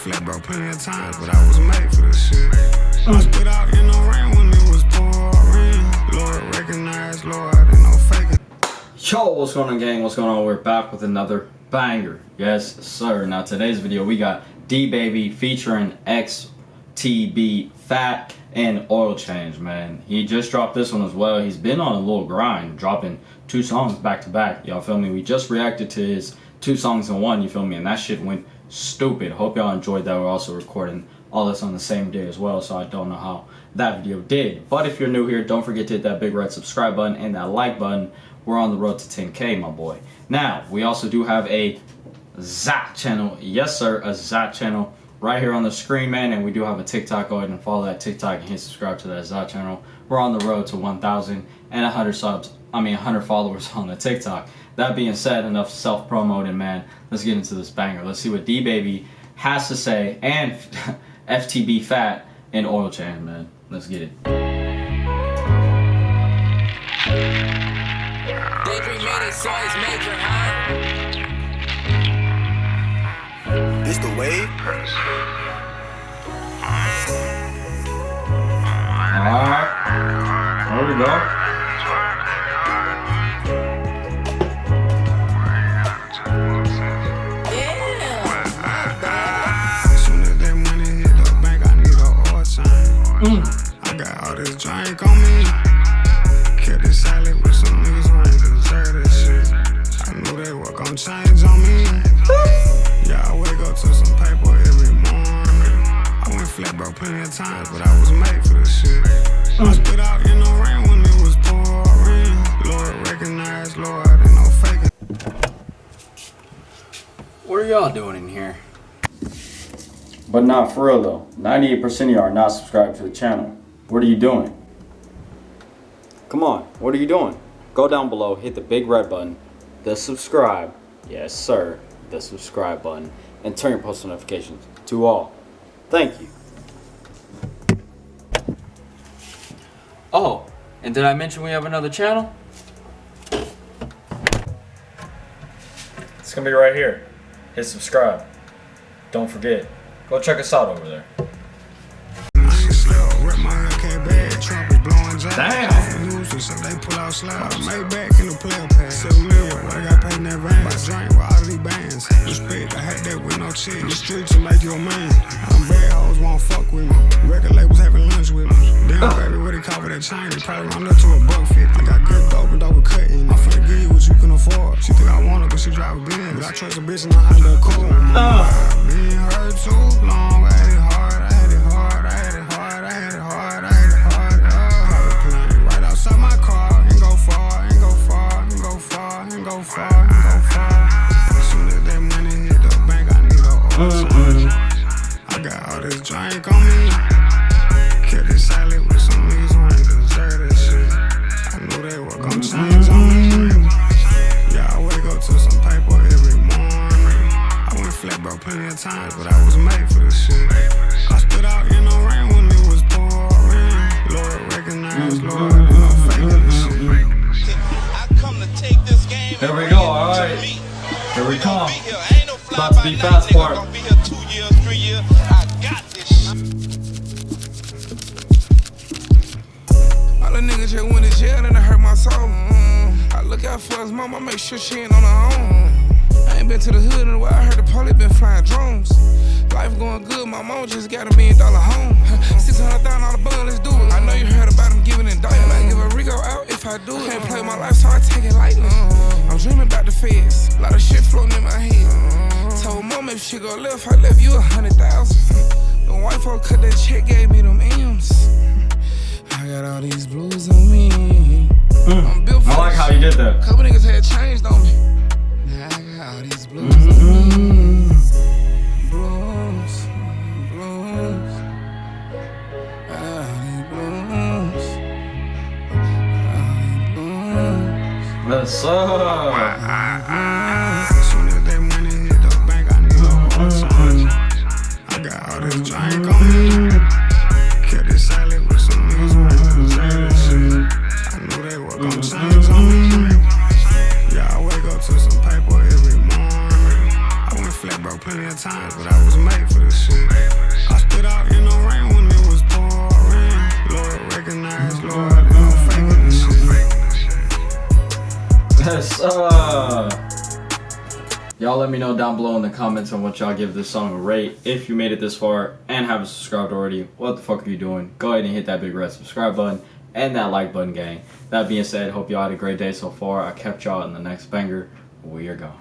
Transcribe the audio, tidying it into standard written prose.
flat broke plenty of times, but I was made for this shit. I spit out in the rain when it was pouring. Lord recognized, Lord, ain't no faking. Yo, what's going on, gang? What's going on? We're back with another banger. Yes, sir. Now, today's video, we got DeeBaby featuring YTB Fatt and Oil Change, man. He just dropped this one as well. He's been on a little grind, dropping 2 songs back to back. Y'all feel me? We just reacted to his 2 songs in one, you feel me? And that shit went stupid. Hope y'all enjoyed that. We're also recording all this on the same day as well, so I don't know how that video did. But if you're new here, don't forget to hit that big red subscribe button and that like button. We're on the road to 10K, my boy. Now, we also do have a Zat channel. Yes, sir, a Zat channel right here on the screen, man. And we do have a TikTok. Go ahead and follow that TikTok and hit subscribe to that Zat channel. We're on the road to 1,100 subs. 100 followers on the TikTok. That being said, enough self-promoting, man. Let's get into this banger. Let's see what DeeBaby has to say, and YTB Fatt and Oil Change, man. Let's get it. It's the wave. Alright, there we go. Soon as that money hit the bank, I need an oil change. I got all this drink on me. Kept it silent with some niggas who ain't deserve this shit. I knew they were gon' change on me. Yeah, I wake up to some paper every morning. I went flat broke plenty of times, but I was made for this shit. I spit out in the rain when it was pouring. Lord recognized, Lord, ain't no faking. What are y'all doing in here? But not for real though. 98% of y'all are not subscribed to the channel. What are you doing? Come on, what are you doing? Go down below, hit the big red button, the subscribe, yes sir, the subscribe button, and turn your post notifications to all. Thank you. Oh, and did I mention we have another channel? It's gonna be right here. Hit subscribe. Don't forget. Go check us out over there. Damn. So they pull out slides. Made back in the player pass. 7 million, what I got paid in advance. My drink with all of these bands. Respect, I had that with no check. The streets will make you a man. I'm bad hoes won't fuck with me. Record labels having lunch with me. Damn, baby, what they call for that chain? They probably run up to $150. I got good dope and dope with cutting. I'm finna give you what you can afford. She think I want her, but she drive a Benz. But I trust a bitch and I Honda Accord. I've been hurt too long. I had it hard, I had it hard, I had it hard, I had it hard, I had it hard. Private plane right outside my car. Ain't go far, ain't go far, ain't go far, ain't go far, ain't go far. As soon as that money hit the bank, I need an oil change. I got all this drink on me. Kept it silent with some niggas who ain't deserve this shit. I knew they were gon' change on me. Yeah, I wake up to some paper every morning. I went flat broke plenty of times, but I was made for this shit. I spit out in the rain when it was pouring. Lord recognized, Lord, ain't no faking this shit. There we go, alright. Here we come. About to be fast part. All the niggas just went to jail and it hurt my soul. I look out for his mama, make sure she ain't on her own. I ain't been to the hood in a while, I heard the police been flying drones. Life going good, my mom just got $1 million home. $600,000 bun, let's do it. I know you heard about him giving indictment. I give a Rico out if I do it. I can't play my life, so I take it lightly. I'm dreaming about the feds, a lot of shit floating in my head. Told mom if she go left, I left you 100,000. The white folk cut that check, gave me them M's. I got all these blues on me. I'm built for I like how you did that. Couple niggas had changed on me. Now I got all these blues on me. Blues, blues, all these blues, all these blues. What's up? As soon as that money hit the bank, I need an oil change. I got all this drink on me. Kept it silent with some niggas who ain't deserve this shit. I knew they were gon' change on me. Yeah, I wake up to some paper every morning. I went I was made for this shit. I stood out in the rain when it was pouring. Lord, recognize, Lord, I didn't fake this shit. Yes, y'all let me know down below in the comments on what y'all give this song a rate. If you made it this far and haven't subscribed already, what the fuck are you doing? Go ahead and hit that big red subscribe button and that like button, gang. That being said, hope y'all had a great day so far. I kept y'all in the next banger. We are gone.